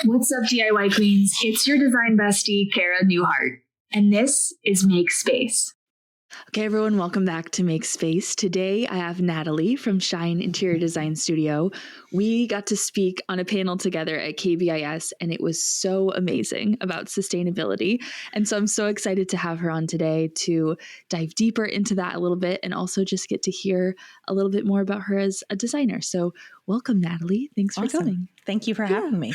What's up, DIY Queens? It's your design bestie, Cara Newhart, and this is Make Space. Okay, everyone, welcome back to Make Space. Today, I have Natalie from Shine Interior Design Studio. We got to speak on a panel together at KBIS, and it was so amazing about sustainability. And so I'm so excited to have her on today to dive deeper into that a little bit and also just get to hear a little bit more about her as a designer. So welcome, Natalie. Thanks for coming. Thank you for having me.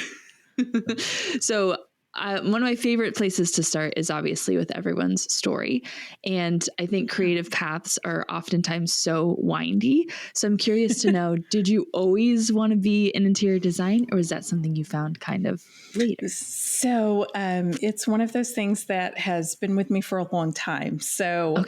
So one of my favorite places to start is obviously with everyone's story. And I think creative paths are oftentimes so windy. So I'm curious to know, did you always want to be in interior design, or was that something you found kind of later? So it's one of those things that has been with me for a long time. So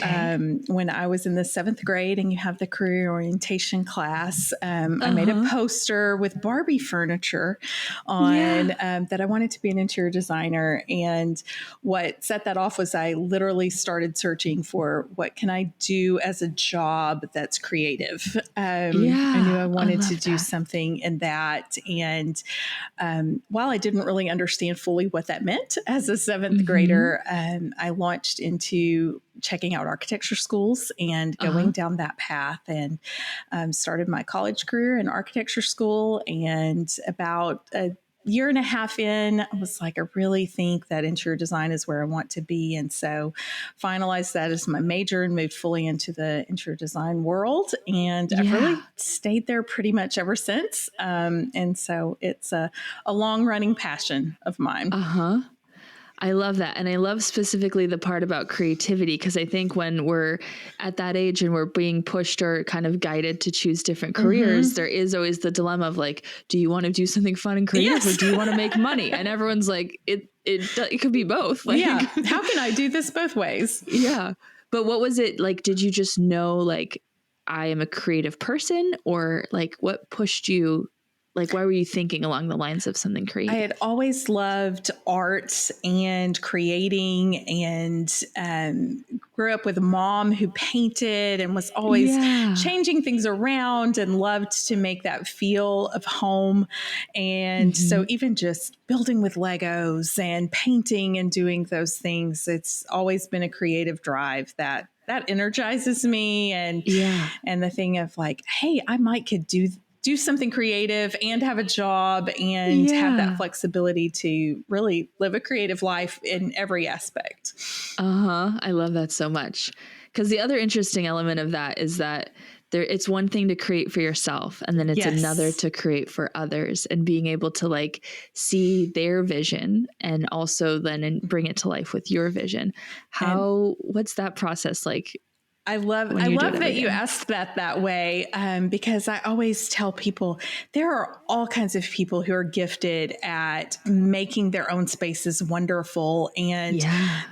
when I was in the 7th grade and you have the career orientation class, I made a poster with Barbie furniture on that I wanted to be an interior designer. And what set that off was I literally started searching for what can I do as a job that's creative. I knew I wanted to do something in that. And while I didn't really understand fully what that meant as a 7th grader, I launched into checking out architecture schools and going down that path, and started my college career in architecture school. And about a year and a half in, I was like, I really think that interior design is where I want to be. And so finalized that as my major and moved fully into the interior design world. And I've really stayed there pretty much ever since. And so it's a long running passion of mine. I love that. And I love specifically the part about creativity, because I think when we're at that age and we're being pushed or kind of guided to choose different careers, there is always the dilemma of like, do you want to do something fun and creative or do you want to make money? And everyone's like, it could be both. Like, how can I do this both ways? But what was it like? Did you just know like I am a creative person, or like what pushed you? Like, why were you thinking along the lines of something creative? I had always loved art and creating, and grew up with a mom who painted and was always changing things around and loved to make that feel of home. And so even just building with Legos and painting and doing those things, it's always been a creative drive that energizes me. And the thing of like, hey, I could do something creative and have a job and have that flexibility to really live a creative life in every aspect. I love that so much. Because the other interesting element of that is that it's one thing to create for yourself, and then it's another to create for others, and being able to like see their vision and also then bring it to life with your vision. What's that process like? I love that you asked that way, because I always tell people there are all kinds of people who are gifted at making their own spaces wonderful. And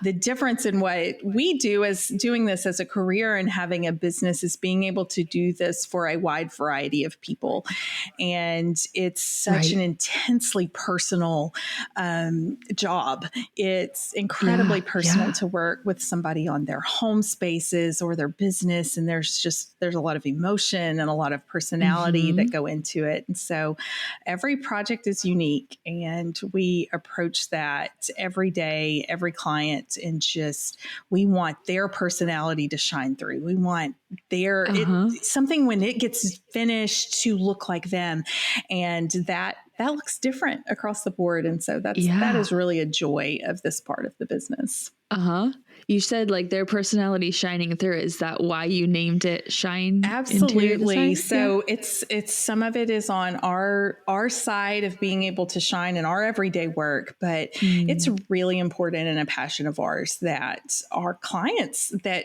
the difference in what we do as doing this as a career and having a business is being able to do this for a wide variety of people. And it's such an intensely personal job. It's incredibly personal to work with somebody on their home spaces or their business, and there's a lot of emotion and a lot of personality that go into it. And so every project is unique, and we approach that every day, every client, and we want their personality to shine through. We want something when it gets finished to look like them, and that looks different across the board. And so that is really a joy of this part of the business. You said like their personality shining through. Is that why you named it Shine? Absolutely. So it's some of it is on our side of being able to shine in our everyday work, but it's really important and a passion of ours that our clients, that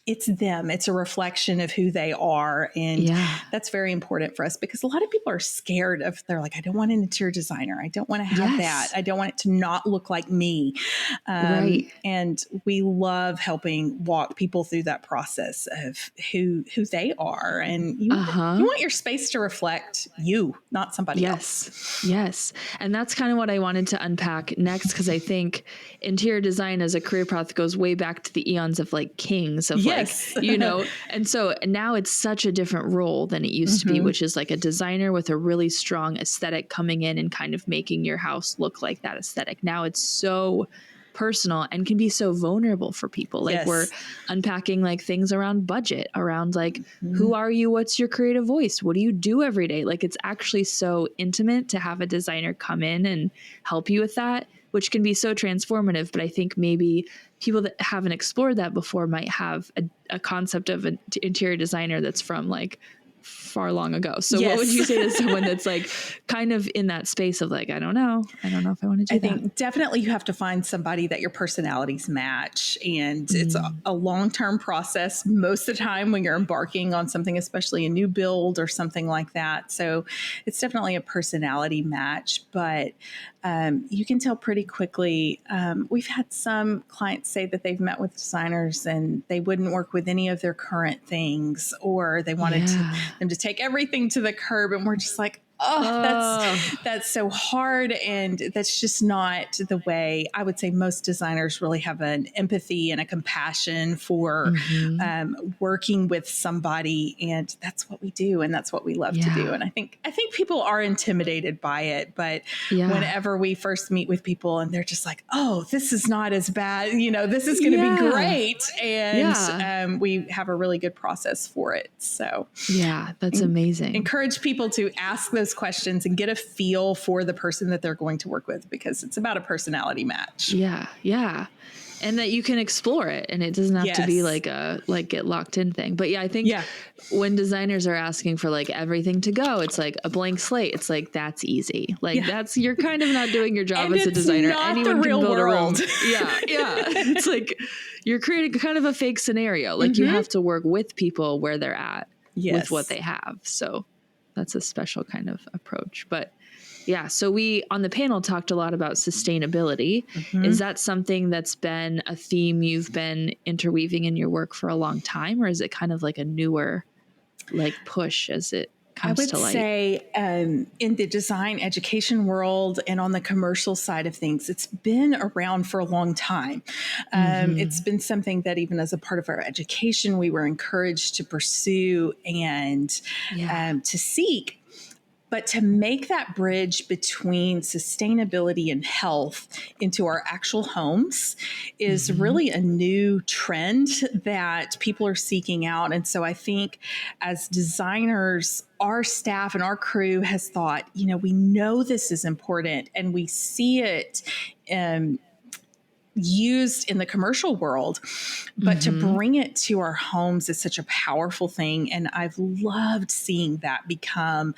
it's them. It's a reflection of who they are. And that's very important for us, because a lot of people are scared of, they're like, I don't want an interior designer. I don't want to have that. I don't want it to not look like me. And we love helping walk people through that process of who they are. And you want your space to reflect you, not somebody else. Yes. And that's kind of what I wanted to unpack next, because I think interior design as a career path goes way back to the eons of like kings of Yes. Like, you know, and so now it's such a different role than it used to be, which is like a designer with a really strong aesthetic coming in and kind of making your house look like that aesthetic. Now it's so personal and can be so vulnerable for people. Like we're unpacking like things around budget, around like, who are you? What's your creative voice? What do you do every day? Like it's actually so intimate to have a designer come in and help you with that, which can be so transformative. But I think maybe people that haven't explored that before might have a concept of an interior designer that's from like far long ago. So what would you say to someone that's like kind of in that space of like, I don't know if I want to do that? I think definitely you have to find somebody that your personalities match. And it's a long-term process most of the time when you're embarking on something, especially a new build or something like that. So it's definitely a personality match, but you can tell pretty quickly. We've had some clients say that they've met with designers and they wouldn't work with any of their current things, or they wanted them to take everything to the curb. And we're just like, that's so hard. And that's just not the way. I would say most designers really have an empathy and a compassion for working with somebody. And that's what we do. And that's what we love to do. And I think people are intimidated by it. But whenever we first meet with people and they're just like, oh, this is not as bad, you know, this is going to be great. And we have a really good process for it. So that's amazing. Encourage people to ask those questions and get a feel for the person that they're going to work with, because it's about a personality match. Yeah. And that you can explore it, and it doesn't have to be like a get locked in thing. But I think when designers are asking for like everything to go, it's like a blank slate. It's like, that's easy. Like you're kind of not doing your job as a designer. Anyone can build a room. It's like you're creating kind of a fake scenario. Like you have to work with people where they're at with what they have. So that's a special kind of approach. But so we on the panel talked a lot about sustainability. Is that something that's been a theme you've been interweaving in your work for a long time, or is it kind of like a newer like push as it comes to light? I would say in the design education world and on the commercial side of things, it's been around for a long time. It's been something that even as a part of our education, we were encouraged to pursue and to seek. But to make that bridge between sustainability and health into our actual homes is really a new trend that people are seeking out. And so I think as designers, our staff and our crew has thought, you know, we know this is important and we see it used in the commercial world, but to bring it to our homes is such a powerful thing. And I've loved seeing that become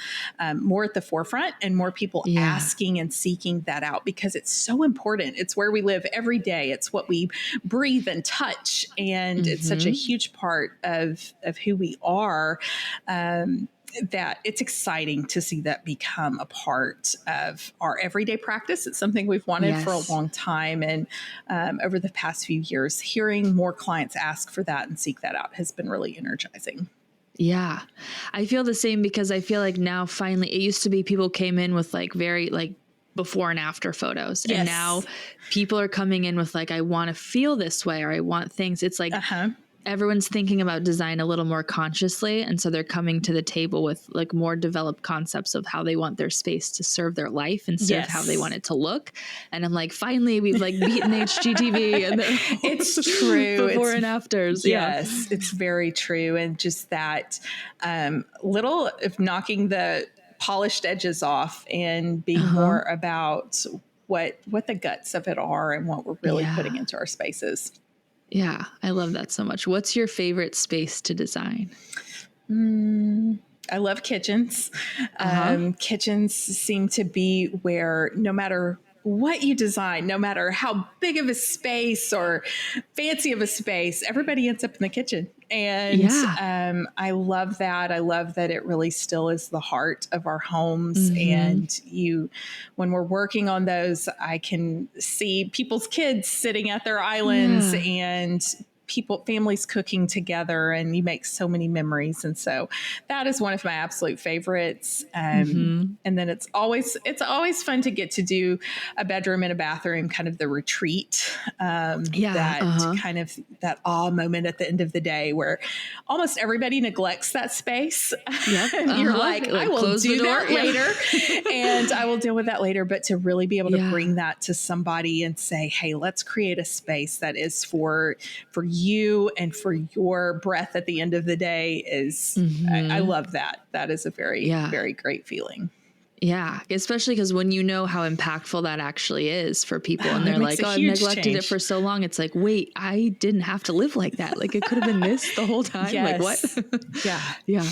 more at the forefront and more people asking and seeking that out, because it's so important. It's where we live every day. It's what we breathe and touch. And it's such a huge part of who we are. That it's exciting to see that become a part of our everyday practice. It's something we've wanted for a long time. And over the past few years, hearing more clients ask for that and seek that out has been really energizing. Yeah, I feel the same, because I feel like now finally, it used to be people came in with like very like before and after photos. And now people are coming in with like, I want to feel this way, or I want things. It's like, everyone's thinking about design a little more consciously. And so they're coming to the table with like more developed concepts of how they want their space to serve their life instead of how they want it to look. And I'm like, finally, we've like beaten HGTV. And it's true. Before and afters. Yes, it's very true. And just that little of knocking the polished edges off and being more about what the guts of it are and what we're really putting into our spaces. Yeah, I love that so much. What's your favorite space to design? I love kitchens. Kitchens seem to be where no matter what you design, no matter how big of a space or fancy of a space, everybody ends up in the kitchen. And I love that. I love that it really still is the heart of our homes. And when we're working on those, I can see people's kids sitting at their islands and families cooking together, and you make so many memories. And so that is one of my absolute favorites. And then it's always fun to get to do a bedroom and a bathroom, kind of the retreat, kind of that awe moment at the end of the day where almost everybody neglects that space. Yep. And you're like, I will do that later and I will deal with that later. But to really be able to bring that to somebody and say, hey, let's create a space that is for you and for your breath at the end of the day is, I love that. That is a very, very great feeling. Yeah, especially because when you know how impactful that actually is for people and they're like, I've neglected it for so long. It's like, wait, I didn't have to live like that. Like it could have been this the whole time. Like what? Yeah.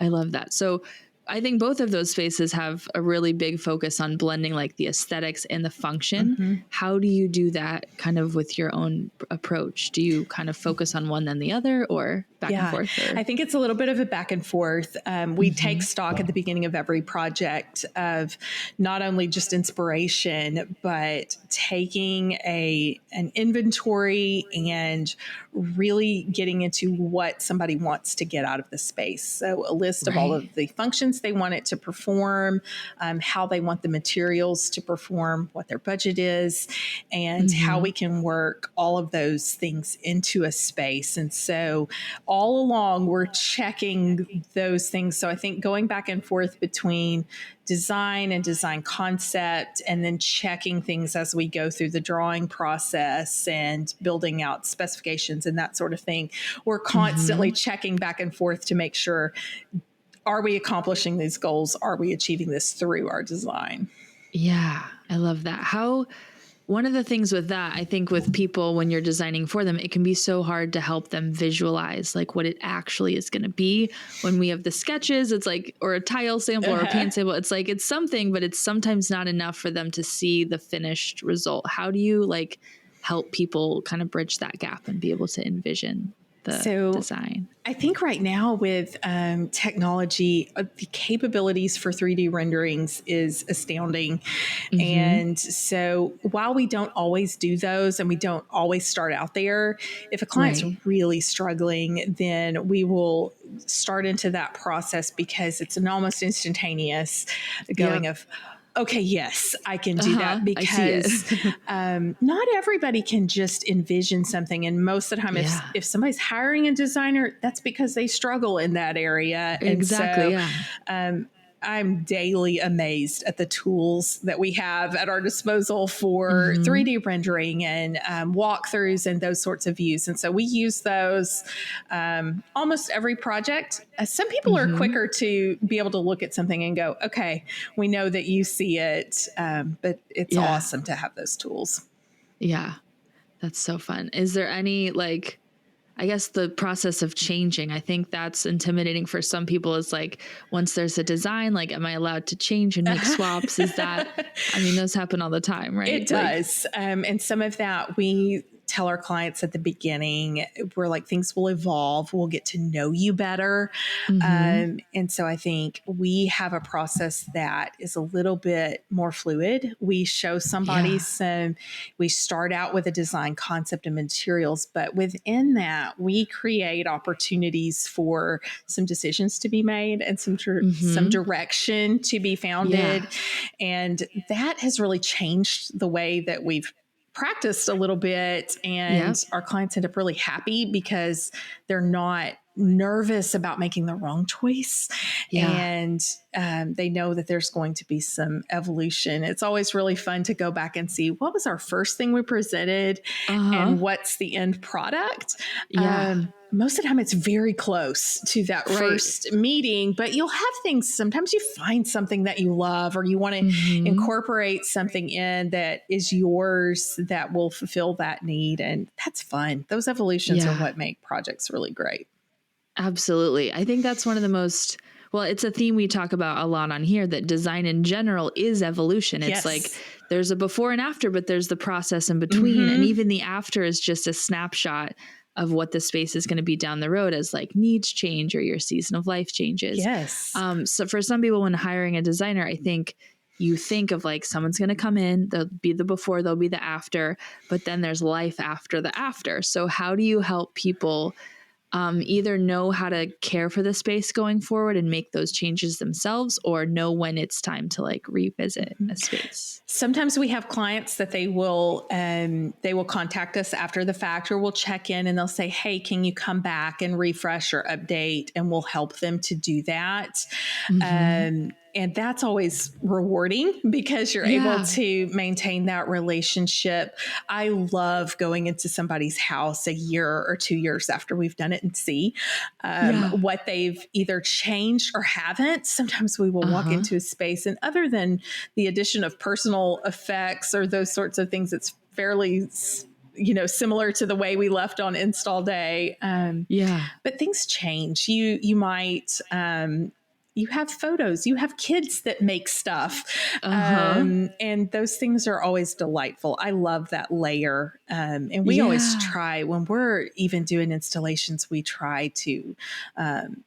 I love that. So I think both of those spaces have a really big focus on blending like the aesthetics and the function. How do you do that kind of with your own approach? Do you kind of focus on one then the other or back and forth? Or? I think it's a little bit of a back and forth. We take stock at the beginning of every project of not only just inspiration, but taking an inventory and really getting into what somebody wants to get out of the space. So a list of all of the functions they want it to perform, how they want the materials to perform, what their budget is, and how we can work all of those things into a space. And so all along we're checking those things. So I think going back and forth between design and design concept and then checking things as we go through the drawing process and building out specifications and that sort of thing. We're constantly checking back and forth to make sure, are we accomplishing these goals? Are we achieving this through our design? Yeah, I love that. One of the things with that, I think with people, when you're designing for them, it can be so hard to help them visualize like what it actually is going to be. When we have the sketches, it's like, or a tile sample or a paint sample, it's like, it's something, but it's sometimes not enough for them to see the finished result. How do you like help people kind of bridge that gap and be able to envision the design? I think right now with technology, the capabilities for 3D renderings is astounding. And so while we don't always do those and we don't always start out there, if a client's really struggling, then we will start into that process because it's an almost instantaneous going of, okay, yes, I can do that because not everybody can just envision something. And most of the time, if somebody's hiring a designer, that's because they struggle in that area. Exactly. And so, I'm daily amazed at the tools that we have at our disposal for 3D rendering and walkthroughs and those sorts of views. And so we use those almost every project. Some people are quicker to be able to look at something and go, okay, we know that you see it, but it's awesome to have those tools. Yeah, that's so fun. Is there any like, I guess the process of changing, I think that's intimidating for some people is like, once there's a design, like, am I allowed to change and make swaps? Is that, I mean, those happen all the time, right? It does. And some of that we tell our clients at the beginning, we're like, things will evolve. We'll get to know you better. And so I think we have a process that is a little bit more fluid. We show somebody we start out with a design concept and materials, but within that, we create opportunities for some decisions to be made and some direction to be founded. And that has really changed the way that we've practiced a little bit, and our clients end up really happy because they're not nervous about making the wrong choice. And they know that there's going to be some evolution. It's always really fun to go back and see what was our first thing we presented and what's the end product. Most of the time it's very close to that first meeting, but you'll have things, sometimes you find something that you love or you want to incorporate something in that is yours that will fulfill that need. And that's fun. Those evolutions are what make projects really great. Absolutely. I think that's one of the most, well, it's a theme we talk about a lot on here, that design in general is evolution. It's like there's a before and after, but there's the process in between. And even the after is just a snapshot of what the space is going to be down the road as like needs change or your season of life changes. So for some people when hiring a designer, I think you think of like someone's going to come in, there'll be the before, there'll be the after, but then there's life after the after. So how do you help people either know how to care for the space going forward and make those changes themselves, or know when it's time to like revisit a space? Sometimes we have clients that they will contact us after the fact, or we'll check in and they'll say, hey, can you come back and refresh or update? And we'll help them to do that. And that's always rewarding because you're able to maintain that relationship. I love going into somebody's house a year or 2 years after we've done it and see what they've either changed or haven't. Sometimes we will walk into a space, and other than the addition of personal effects or those sorts of things, it's fairly similar to the way we left on install day. But things change. You might, you have photos, you have kids that make stuff. And those things are always delightful. I love that layer. And we always try, when we're even doing installations, we try to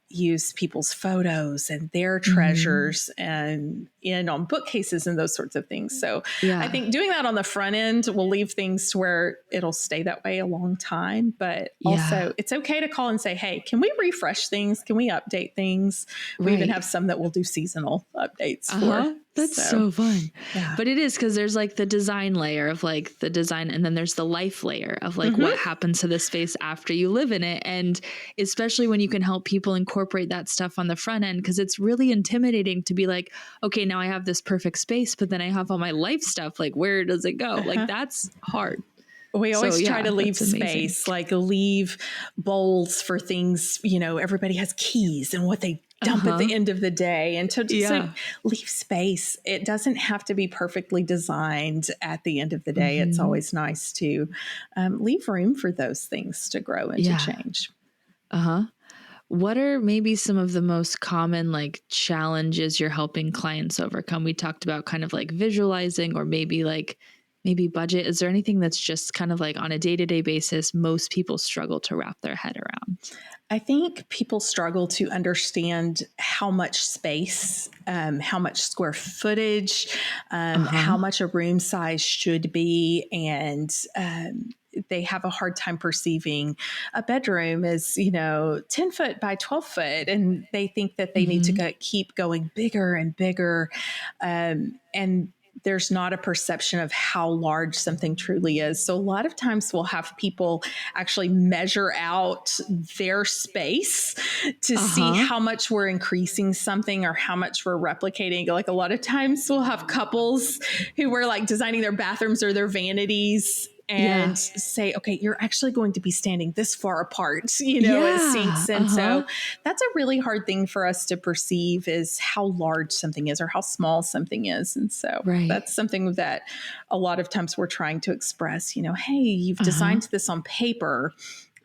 use people's photos and their treasures and in on bookcases and those sorts of things. So I think doing that on the front end will leave things to where it'll stay that way a long time. But also it's okay to call and say, hey, can we refresh things? Can we update things? We even have some that will do seasonal updates for. That's so fun. But it is, because there's like the design layer of like the design, and then there's the life layer of like what happens to the space after you live in it. And especially when you can help people incorporate that stuff on the front end, because it's really intimidating to be like, okay, now I have this perfect space, but then I have all my life stuff. Like, where does it go? Like, that's hard. We always try to leave space, like leave bowls for things, everybody has keys and what they dump at the end of the day. And to just leave space. It doesn't have to be perfectly designed at the end of the day. It's always nice to leave room for those things to grow and to change. What are maybe some of the most common like challenges you're helping clients overcome? We talked about kind of like visualizing, or maybe budget. Is there anything that's just kind of like on a day-to-day basis most people struggle to wrap their head around? I think people struggle to understand how much space, how much square footage, how much a room size should be. And they have a hard time perceiving a bedroom as, 10 foot by 12 foot. And they think that they need to keep going bigger and bigger. And there's not a perception of how large something truly is. So a lot of times we'll have people actually measure out their space to see how much we're increasing something or how much we're replicating. Like a lot of times we'll have couples who were like designing their bathrooms or their vanities and say, okay, you're actually going to be standing this far apart, as sinks. And so that's a really hard thing for us to perceive, is how large something is or how small something is. And so that's something that a lot of times we're trying to express, hey, you've designed this on paper,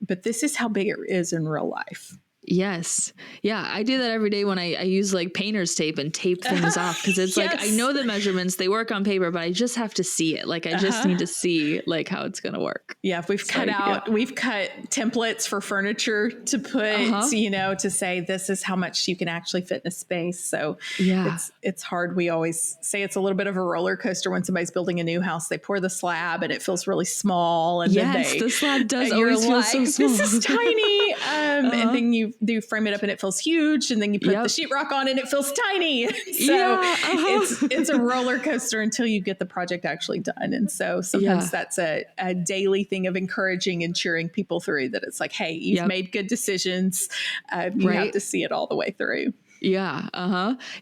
but this is how big it is in real life. Yes. Yeah. I do that every day when I use like painter's tape and tape things off, because it's like, I know the measurements, they work on paper, but I just have to see it. Like I just need to see like how it's going to work. Yeah. We've cut templates for furniture to put, to say this is how much you can actually fit in a space. So it's hard. We always say it's a little bit of a roller coaster when somebody's building a new house. They pour the slab and it feels really small. And then the slab does always feel so small. This is tiny. And then you frame it up and it feels huge, and then you put the sheetrock on and it feels tiny. So it's a roller coaster until you get the project actually done. And so sometimes that's a daily thing of encouraging and cheering people through, that it's like, hey, you've made good decisions. You have to see it all the way through. Yeah.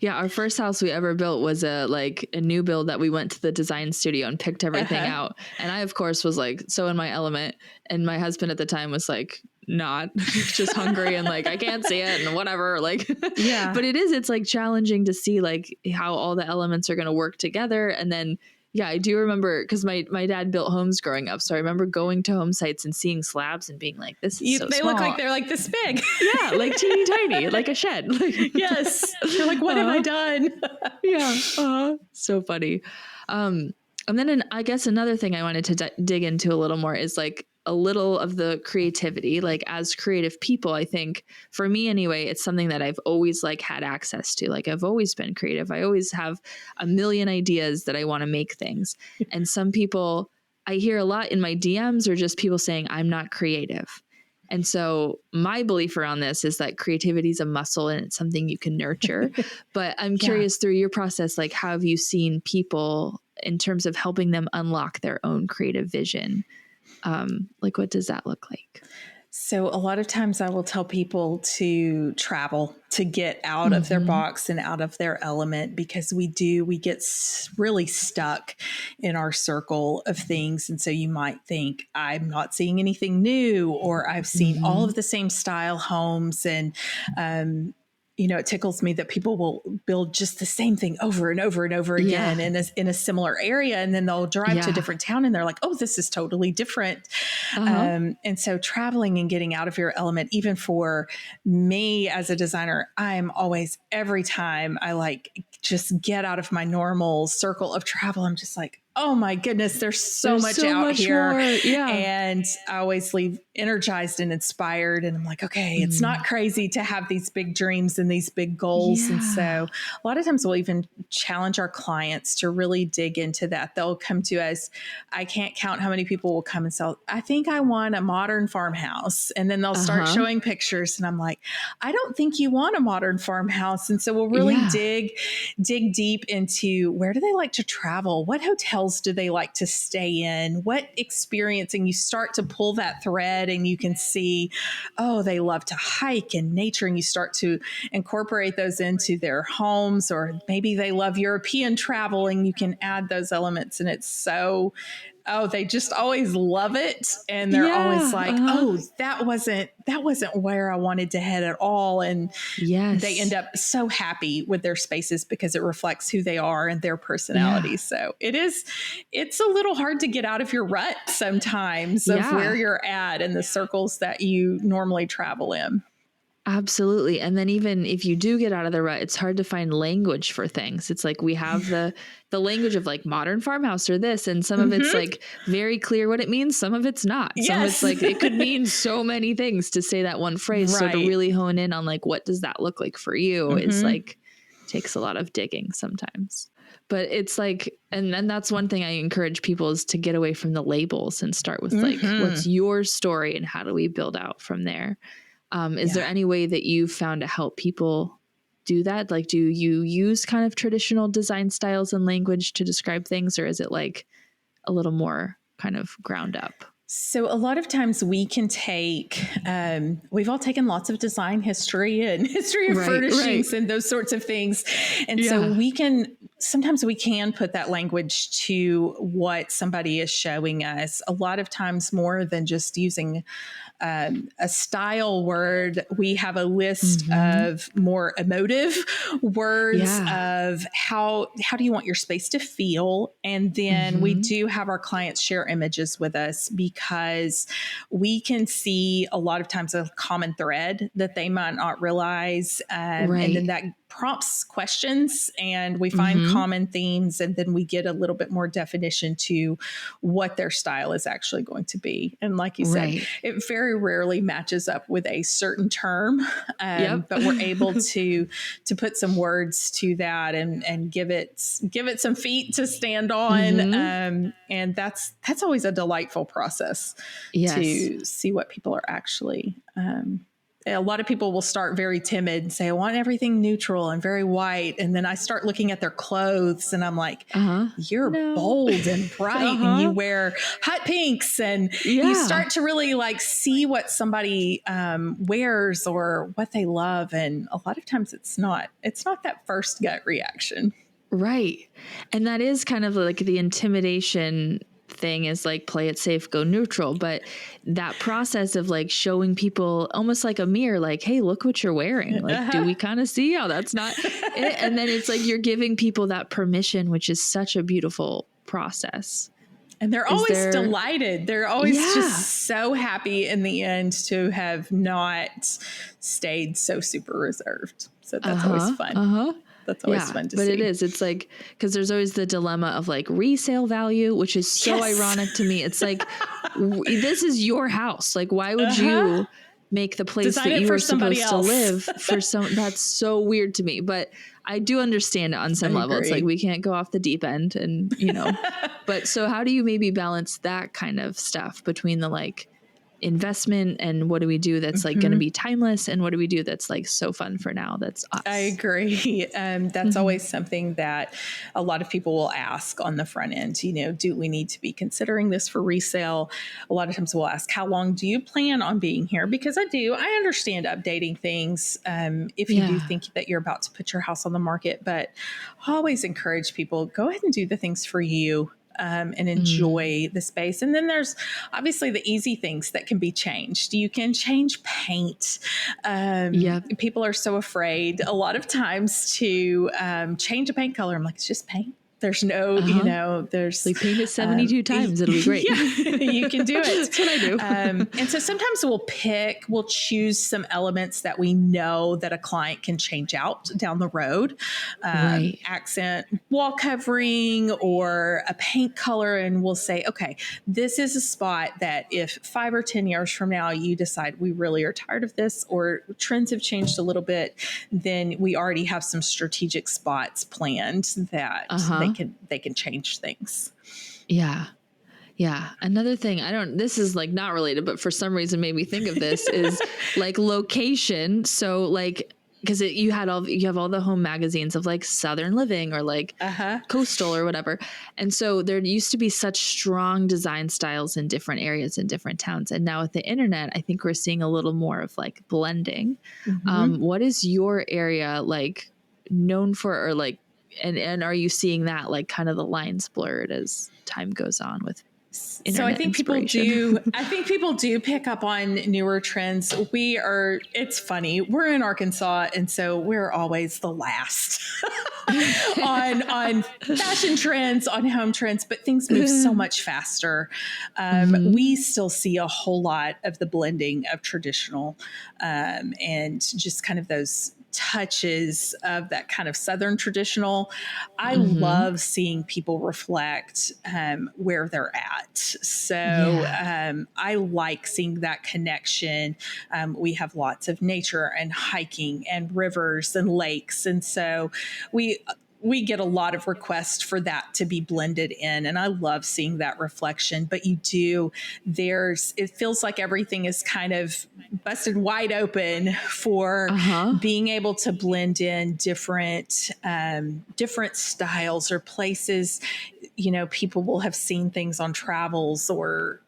Yeah. Our first house we ever built was a new build that we went to the design studio and picked everything out. And I, of course, was like so in my element. And my husband at the time was like, not just hungry and like, I can't see it and whatever. Like, but it's like challenging to see like how all the elements are going to work together. And then, I do remember, because my dad built homes growing up. So I remember going to home sites and seeing slabs and being like, this is so they small. Look like they're like this big. Yeah. Like teeny tiny, like a shed. Like, yes. You're like, what have I done? So funny. And then I guess another thing I wanted to dig into a little more is like, a little of the creativity. Like as creative people, I think for me anyway, it's something that I've always like had access to. Like I've always been creative. I always have a million ideas that I want to make things. And some people I hear a lot in my DMs are just people saying I'm not creative. And so my belief around this is that creativity is a muscle and it's something you can nurture. But I'm curious through your process, like how have you seen people in terms of helping them unlock their own creative vision? Like what does that look like? So a lot of times I will tell people to travel, to get out of their box and out of their element, because we get really stuck in our circle of things. And so you might think, I'm not seeing anything new, or I've seen all of the same style homes. And, it tickles me that people will build just the same thing over and over and over again in a similar area. And then they'll drive to a different town and they're like, oh, this is totally different. And so traveling and getting out of your element, even for me as a designer, I'm always, every time I like just get out of my normal circle of travel, I'm just like, oh my goodness, there's so much out here. And I always leave energized and inspired. And I'm like, okay, it's not crazy to have these big dreams and these big goals. And so a lot of times we'll even challenge our clients to really dig into that. They'll come to us. I can't count how many people will come and say, I think I want a modern farmhouse. And then they'll start showing pictures. And I'm like, I don't think you want a modern farmhouse. And so we'll really dig deep into where do they like to travel? What hotels do they like to stay in? What experience? And you start to pull that thread and you can see, oh, they love to hike and nature. And you start to incorporate those into their homes, or maybe they love European travel and you can add those elements. And it's so, they just always love it. And they're always like, oh, that wasn't where I wanted to head at all. And they end up so happy with their spaces because it reflects who they are and their personality. So it's a little hard to get out of your rut sometimes of where you're at and the circles that you normally travel in. Absolutely. And then even if you do get out of the rut, it's hard to find language for things. It's like we have the language of like modern farmhouse or this, and some of it's like very clear what it means. Some of it's not. Some of it's like it could mean so many things to say that one phrase. So to really hone in on like, what does that look like for you is like, takes a lot of digging sometimes. But it's like, and then that's one thing I encourage people is to get away from the labels and start with like, what's your story and how do we build out from there? Is there any way that you've found to help people do that? Like, do you use kind of traditional design styles and language to describe things, or is it like a little more kind of ground up? So a lot of times we can take, we've all taken lots of design history and history of furnishings and those sorts of things. And so sometimes we can put that language to what somebody is showing us. A lot of times more than just using a style word, we have a list of more emotive words of how do you want your space to feel? And then we do have our clients share images with us because we can see a lot of times a common thread that they might not realize. And then that prompts questions and we find common themes, and then we get a little bit more definition to what their style is actually going to be. And like you said, it very rarely matches up with a certain term, but we're able to put some words to that and give it some feet to stand on. And that's always a delightful process to see what people are actually a lot of people will start very timid and say, I want everything neutral and very white. And then I start looking at their clothes and I'm like, you're bold and bright and you wear hot pinks and you start to really like see what somebody wears or what they love. And a lot of times it's not that first gut reaction. Right. And that is kind of like the intimidation thing is like, play it safe, go neutral. But that process of like showing people almost like a mirror, like, hey, look what you're wearing. Like, do we kind of see how that's not it? And then it's like, you're giving people that permission, which is such a beautiful process. And they're always delighted. They're always just so happy in the end to have not stayed so super reserved. So that's always fun. That's always fun to see. But it is. It's like, because there's always the dilemma of like resale value, which is so ironic to me. It's like, this is your house. Like, why would you make the place Design that you are supposed to else. live for some? That's so weird to me. But I do understand it on some level. It's like, we can't go off the deep end and, but so how do you maybe balance that kind of stuff between the like investment and what do we do that's like going to be timeless and what do we do that's like so fun for now that's us? I agree. That's always something that a lot of people will ask on the front end. Do we need to be considering this for resale? A lot of times we'll ask, how long do you plan on being here? Because I understand updating things if you do think that you're about to put your house on the market, but I always encourage people, go ahead and do the things for you. And enjoy the space. And then there's obviously the easy things that can be changed. You can change paint. People are so afraid a lot of times to change a paint color. I'm like, it's just paint. There's no, there's like paint it 72 times. It'll be great. You can do it. That's what I do. And so sometimes we'll choose some elements that we know that a client can change out down the road. Accent wall covering or a paint color. And we'll say, okay, this is a spot that if 5 or 10 years from now, you decide we really are tired of this or trends have changed a little bit, then we already have some strategic spots planned that they can change things. Yeah. Another thing, this is like not related, but for some reason made me think of this is like location. So like, because you have all the home magazines of like Southern Living or like coastal or whatever. And so there used to be such strong design styles in different areas in different towns. And now with the internet, I think we're seeing a little more of like blending. What is your area like known for, or like, and are you seeing that like kind of the lines blurred as time goes on with internet? So I think people do pick up on newer trends. It's funny. We're in Arkansas, and so we're always the last on fashion trends, on home trends, but things move so much faster. We still see a whole lot of the blending of traditional and just kind of those touches of that kind of Southern traditional. I love seeing people reflect where they're at. So I like seeing that connection. We have lots of nature and hiking and rivers and lakes. And so we get a lot of requests for that to be blended in. And I love seeing that reflection, but it feels like everything is kind of busted wide open for being able to blend in different styles or places. People will have seen things on travels or,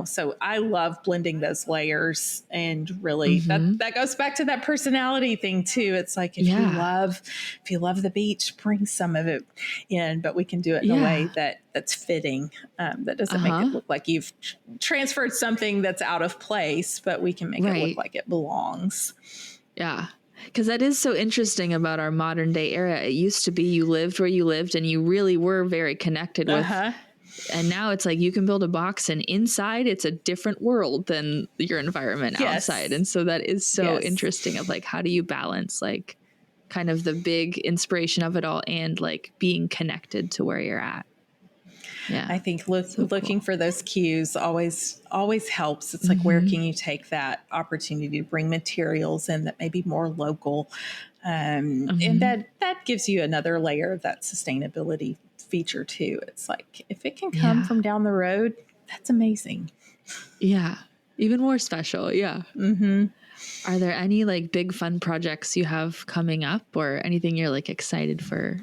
so I love blending those layers, and really that goes back to that personality thing too. It's like, if you love the beach, bring some of it in, but we can do it in a way that's fitting. That doesn't make it look like you've transferred something that's out of place, but we can make it look like it belongs. Yeah. Because that is so interesting about our modern day era. It used to be you lived where you lived and you really were very connected with. And now it's like you can build a box and inside it's a different world than your environment outside. And so that is so interesting of like, how do you balance like kind of the big inspiration of it all and like being connected to where you're at? Yeah, I think looking for those cues always helps. It's like, where can you take that opportunity to bring materials in that may be more local? And that gives you another layer of that sustainability feature too. It's like, if it can come from down the road, that's amazing. Yeah. Even more special. Yeah. Are there any like big fun projects you have coming up or anything you're like excited for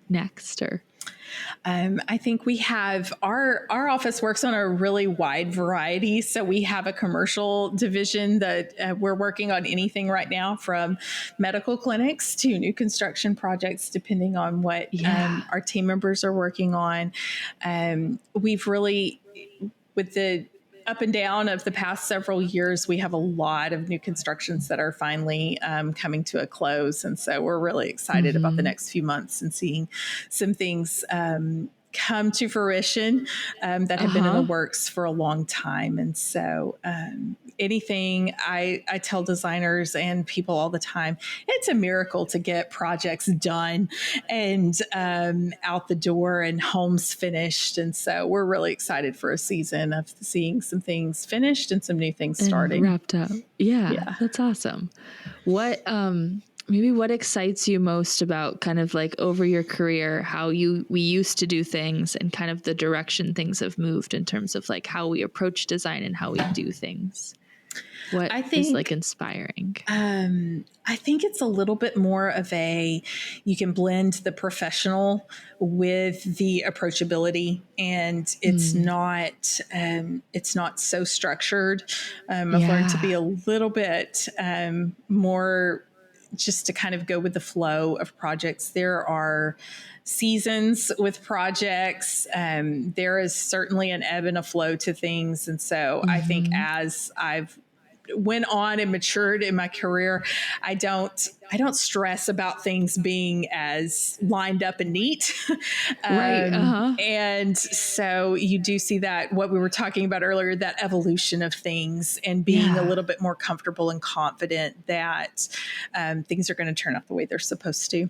next? Or I think we have our office works on a really wide variety. So we have a commercial division that we're working on anything right now, from medical clinics to new construction projects, depending on what our team members are working on. We've really, with the up and down of the past several years, we have a lot of new constructions that are finally coming to a close. And so we're really excited about the next few months and seeing some things come to fruition that have been in the works for a long time. And so, anything, I tell designers and people all the time, it's a miracle to get projects done and out the door and homes finished. And so we're really excited for a season of seeing some things finished and some new things starting. Wrapped up. Yeah, that's awesome. What maybe what excites you most about kind of like over your career, how we used to do things and kind of the direction things have moved in terms of like how we approach design and how we do things? What is like inspiring? I think it's a little bit more of you can blend the professional with the approachability, and it's not so structured. I've learned to be a little bit more just to kind of go with the flow of projects. There are seasons with projects. There is certainly an ebb and a flow to things. And so I think as I've went on and matured in my career, I don't stress about things being as lined up and neat. And so you do see that what we were talking about earlier, that evolution of things and being a little bit more comfortable and confident that things are going to turn out the way they're supposed to.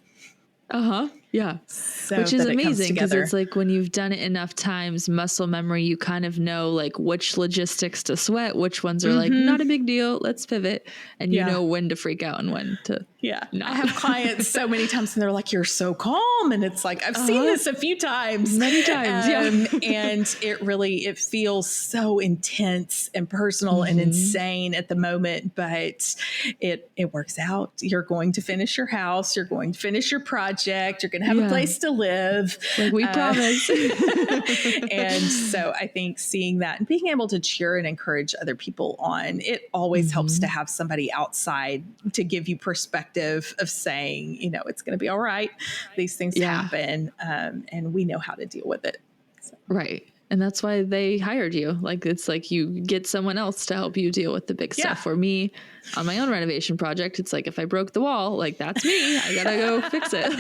Yeah. So which is amazing because it's like when you've done it enough times, muscle memory, you kind of know like which logistics to sweat, which ones are like not a big deal, let's pivot. And you know when to freak out and when to not. I have clients so many times and they're like, you're so calm. And it's like, I've seen this a few times. Many times, and it feels so intense and personal and insane at the moment, but it works out. You're going to finish your house. You're going to finish your project. You're going to have a place to live. Like we promise. And so I think seeing that and being able to cheer and encourage other people on, it always helps to have somebody outside to give you perspective of saying, it's going to be all right. These things happen. And we know how to deal with it. So. Right. And that's why they hired you. Like, it's like you get someone else to help you deal with the big stuff. For me, on my own renovation project, it's like, if I broke the wall, like that's me, I gotta go fix it.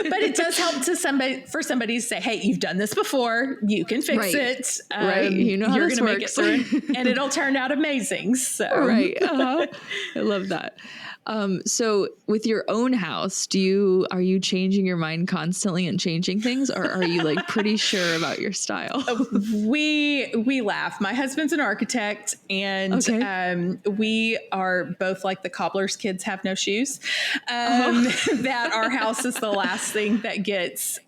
But it does help for somebody to say, hey, you've done this before. You can fix it. Right. You know how you're this gonna works. Make it through and it'll turn out amazing. So. Right. I love that. So with your own house, are you changing your mind constantly and changing things, or are you like pretty sure about your style? We laugh. My husband's an architect, and we are both like the cobbler's kids have no shoes. That our house is the last thing that gets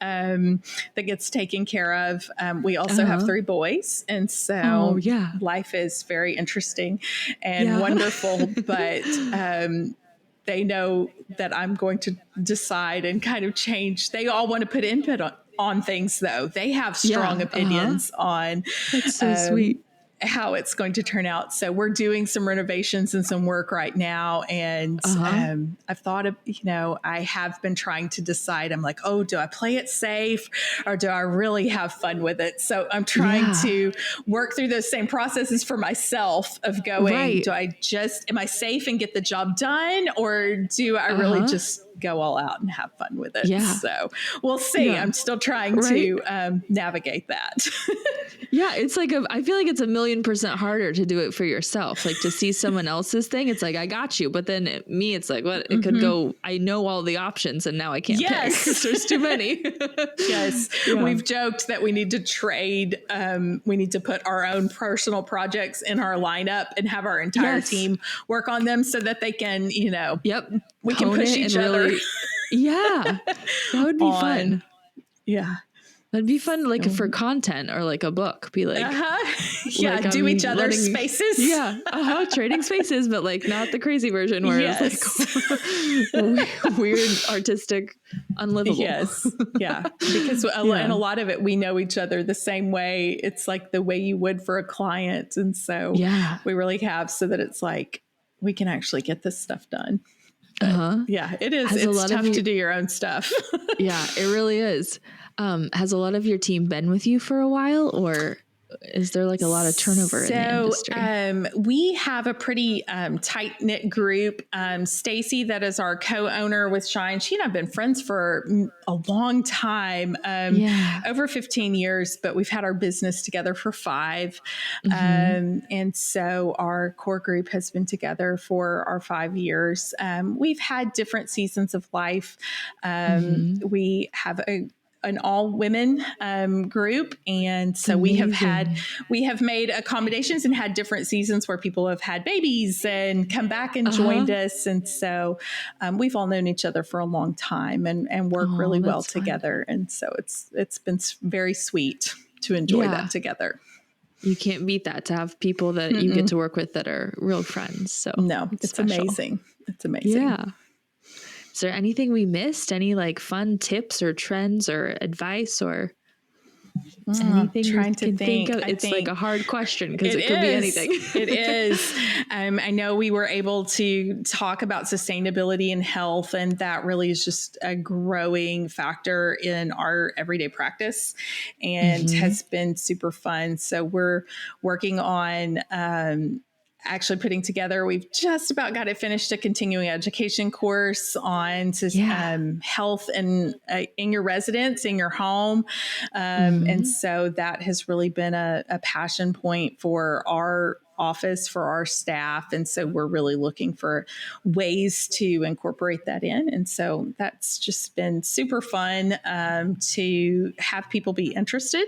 taken care of. We also have 3 boys, and so life is very interesting and wonderful. But they know that I'm going to decide and kind of change. They all want to put input on things, though. They have strong opinions on that's so sweet. How it's going to turn out. So we're doing some renovations and some work right now. And I've thought of, I have been trying to decide. I'm like, do I play it safe or do I really have fun with it? So I'm trying to work through those same processes for myself of going, am I safe and get the job done? Or do I really just go all out and have fun with it? So we'll see. I'm still trying to navigate that. It's like, I feel like it's 1,000,000% harder to do it for yourself. Like to see someone else's thing, it's like, I got you. But then it's like, what? It could go, I know all the options and now I can't pick because there's too many. We've joked that we need to trade. We need to put our own personal projects in our lineup and have our entire team work on them so that they can, we can push each other. That would be fun. Yeah. That'd be fun, like for content or like a book. Be like, do each other's spaces. Trading spaces, but like not the crazy version where it's like weird, artistic, unlivable. Because and a lot of it, we know each other the same way. It's like the way you would for a client, and so we really have so that it's like we can actually get this stuff done. It is. It's tough to do your own stuff. It really is. Has a lot of your team been with you for a while, or is there like a lot of turnover in the industry? We have a pretty tight knit group. Stacy, that is our co-owner with Shine. She and I've been friends for a long time, over 15 years, but we've had our business together for 5. And so our core group has been together for our 5 years. We've had different seasons of life. We have an all women group. And so we have made accommodations and had different seasons where people have had babies and come back and joined us. And so we've all known each other for a long time and work really well together. And so it's been very sweet to enjoy that together. You can't beat that, to have people that you get to work with that are real friends. So no, it's amazing. It's amazing. Yeah. Is there anything we missed? Any like fun tips or trends or advice or anything trying to think of? It's like a hard question because it could be anything. It is. I know we were able to talk about sustainability and health, and that really is just a growing factor in our everyday practice and has been super fun. So we're working on actually putting together, we've just about got it finished, a continuing education course on health and in your residence, in your home. And so that has really been a passion point for our office, for our staff. And so we're really looking for ways to incorporate that in. And so that's just been super fun to have people be interested.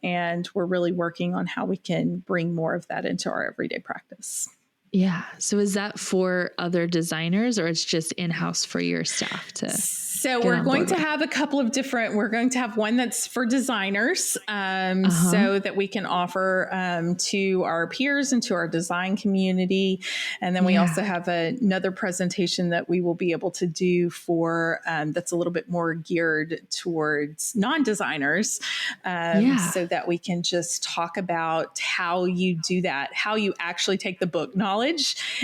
And we're really working on how we can bring more of that into our everyday practice. Yeah. So is that for other designers, or it's just in-house for your staff to? So we're going to have a couple of different, we're going to have one that's for designers so that we can offer to our peers and to our design community. And then we also have another presentation that we will be able to do for that's a little bit more geared towards non-designers so that we can just talk about how you do that, how you actually take the book knowledge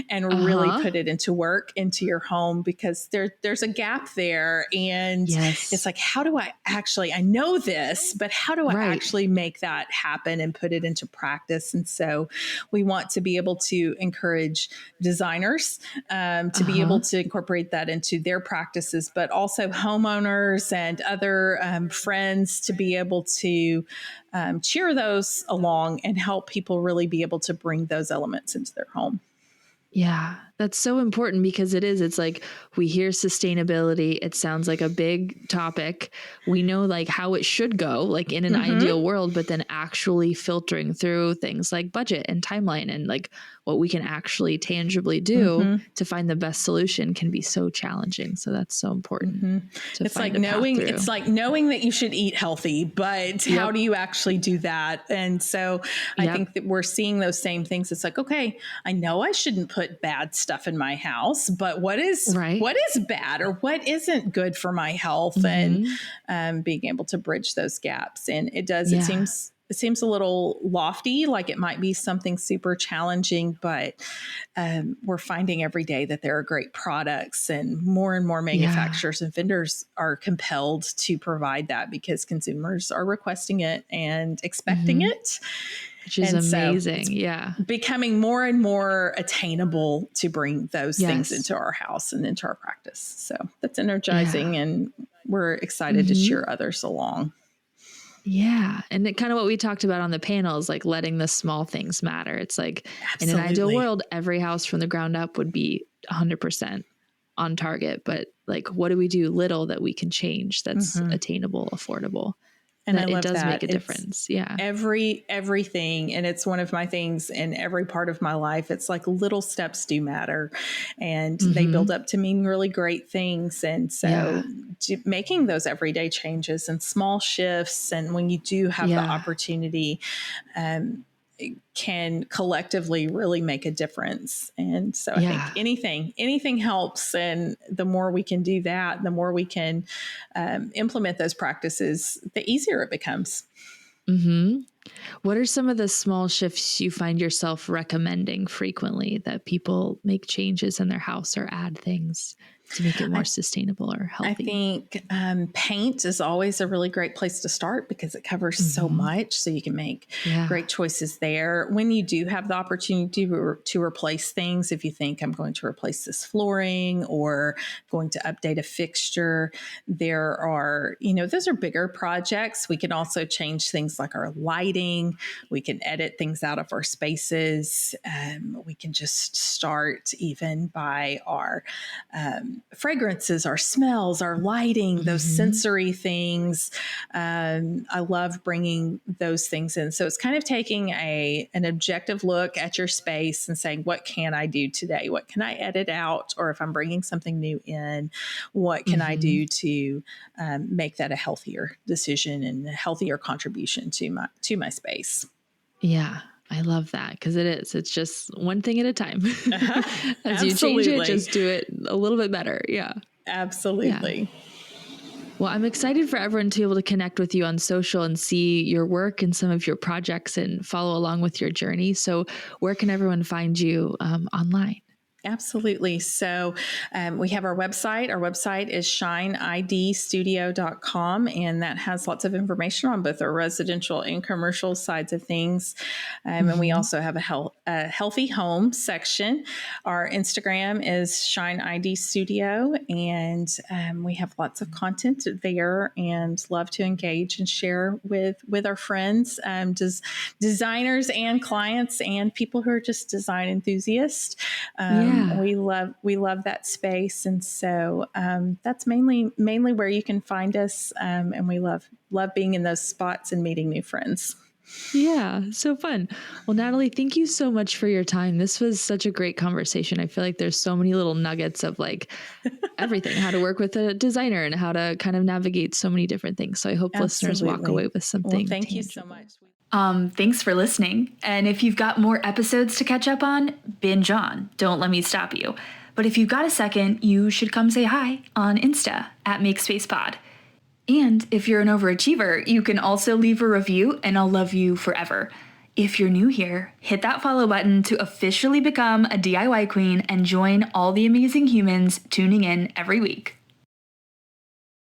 and really put it into work, into your home, because there's a gap there. And it's like, how do I actually, I know this, but how do I actually make that happen and put it into practice? And so we want to be able to encourage designers to be able to incorporate that into their practices, but also homeowners and other friends to be able to cheer those along and help people really be able to bring those elements into their home. Yeah, that's so important because it's like we hear sustainability. It sounds like a big topic. We know like how it should go, like in an ideal world, but then actually filtering through things like budget and timeline and like what we can actually tangibly do to find the best solution can be so challenging. So that's so important. It's like knowing that you should eat healthy, but how do you actually do that? And so I think that we're seeing those same things. It's like, okay, I know I shouldn't put bad stuff in my house, but what is bad or what isn't good for my health, and being able to bridge those gaps. And it seems a little lofty, like it might be something super challenging, but we're finding every day that there are great products, and more manufacturers and vendors are compelled to provide that because consumers are requesting it and expecting it. Which is amazing. So becoming more and more attainable to bring those things into our house and into our practice. So that's energizing, and we're excited to cheer others along. Yeah. And it kind of what we talked about on the panel is like letting the small things matter. It's like in an ideal world, every house from the ground up would be 100% on target. But like, what do we do little that we can change that's attainable, affordable? And I love it does that. make a difference. Yeah. Everything. And it's one of my things in every part of my life. It's like little steps do matter, and they build up to mean really great things. And so making those everyday changes and small shifts, and when you do have the opportunity, can collectively really make a difference. And so I think anything helps. And the more we can do that, the more we can implement those practices, the easier it becomes. What are some of the small shifts you find yourself recommending frequently that people make changes in their house or add things to make it more sustainable or healthy? I think paint is always a really great place to start because it covers so much. So you can make great choices there. When you do have the opportunity to replace things, if you think I'm going to replace this flooring or going to update a fixture, there are, those are bigger projects. We can also change things like our lighting. We can edit things out of our spaces. We can just start even by our fragrances, our smells, our lighting, those sensory things. I love bringing those things in. So it's kind of taking an objective look at your space and saying, what can I do today? What can I edit out? Or if I'm bringing something new in, what can I do to make that a healthier decision and a healthier contribution to my space? Yeah. I love that because it's just one thing at a time. As you change it, just do it a little bit better. Yeah. Absolutely. Yeah. Well, I'm excited for everyone to be able to connect with you on social and see your work and some of your projects and follow along with your journey. So where can everyone find you online? Absolutely. So we have our website. Our website is shineidstudio.com, and that has lots of information on both our residential and commercial sides of things. And we also have a healthy home section. Our Instagram is Shine ID Studio, and we have lots of content there and love to engage and share with our friends, designers and clients and people who are just design enthusiasts. We love that space. And so that's mainly where you can find us. And we love being in those spots and meeting new friends. Yeah, so fun. Well, Natalie, thank you so much for your time. This was such a great conversation. I feel like there's so many little nuggets of like everything, how to work with a designer and how to kind of navigate so many different things. So I hope listeners walk away with something. Well, thank tangible. you so much. Thanks for listening. And if you've got more episodes to catch up on, binge on. Don't let me stop you. But if you've got a second, you should come say hi on Insta at MakeSpacePod. And if you're an overachiever, you can also leave a review and I'll love you forever. If you're new here, hit that follow button to officially become a DIY queen and join all the amazing humans tuning in every week.